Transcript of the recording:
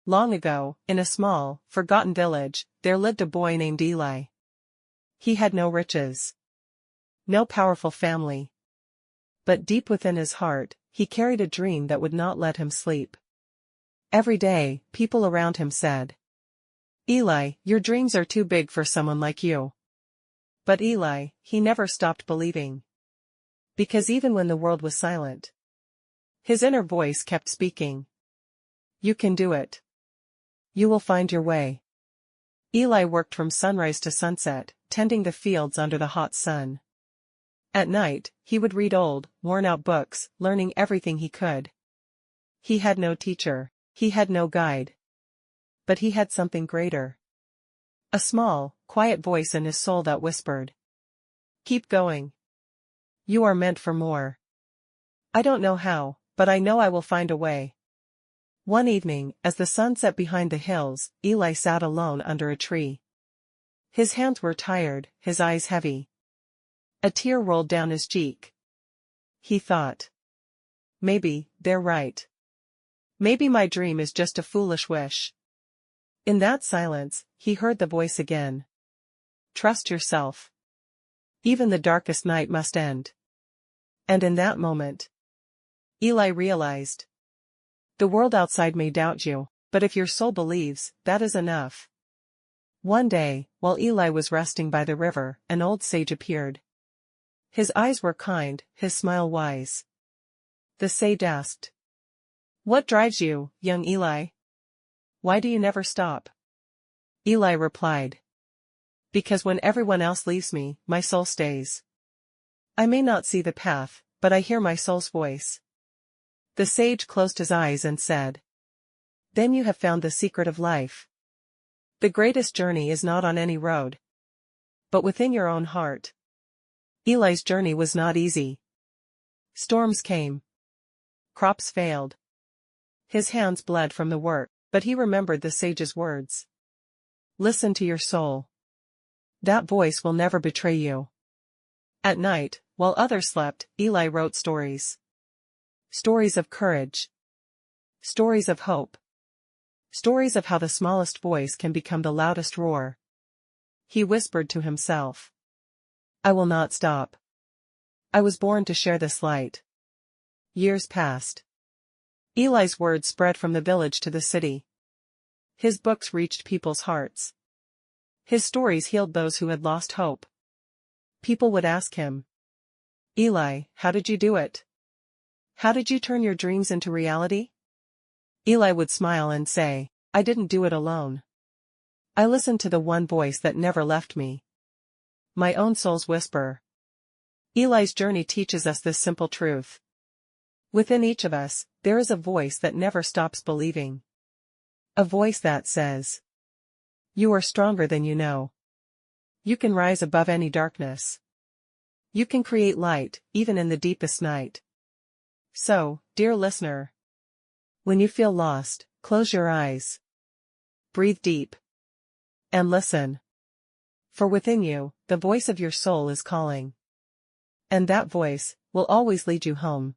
Long ago, in a small, forgotten village, there lived a boy named Eli. He had no riches, no powerful family. But deep within his heart, he carried a dream that would not let him sleep. Every day, people around him said, "Eli, your dreams are too big for someone like you." But Eli, he never stopped believing. Because even when the world was silent, his inner voice kept speaking. "You can do it. You will find your way." Eli worked from sunrise to sunset, tending the fields under the hot sun. At night, he would read old, worn-out books, learning everything he could. He had no teacher, he had no guide. But he had something greater. A small, quiet voice in his soul that whispered, "Keep going. You are meant for more. I don't know how, but I know I will find a way." One evening, as the sun set behind the hills, Eli sat alone under a tree. His hands were tired, his eyes heavy. A tear rolled down his cheek. He thought, "Maybe, they're right. Maybe my dream is just a foolish wish." In that silence, he heard the voice again. "Trust yourself. Even the darkest night must end." And in that moment, Eli realized, the world outside may doubt you, but if your soul believes, that is enough. One day, while Eli was resting by the river, an old sage appeared. His eyes were kind, his smile wise. The sage asked, "What drives you, young Eli? Why do you never stop?" Eli replied, "Because when everyone else leaves me, my soul stays. I may not see the path, but I hear my soul's voice." The sage closed his eyes and said, "Then you have found the secret of life. The greatest journey is not on any road, but within your own heart." Eli's journey was not easy. Storms came. Crops failed. His hands bled from the work, but he remembered the sage's words. "Listen to your soul. That voice will never betray you." At night, while others slept, Eli wrote stories. Stories of courage. Stories of hope. Stories of how the smallest voice can become the loudest roar. He whispered to himself, "I will not stop. I was born to share this light." Years passed. Eli's words spread from the village to the city. His books reached people's hearts. His stories healed those who had lost hope. People would ask him, "Eli, how did you do it? How did you turn your dreams into reality?" Eli would smile and say, "I didn't do it alone. I listened to the one voice that never left me. My own soul's whisper." Eli's journey teaches us this simple truth. Within each of us, there is a voice that never stops believing. A voice that says, "You are stronger than you know. You can rise above any darkness. You can create light, even in the deepest night." So, dear listener, when you feel lost, close your eyes. Breathe deep. And listen. For within you, the voice of your soul is calling. And that voice will always lead you home.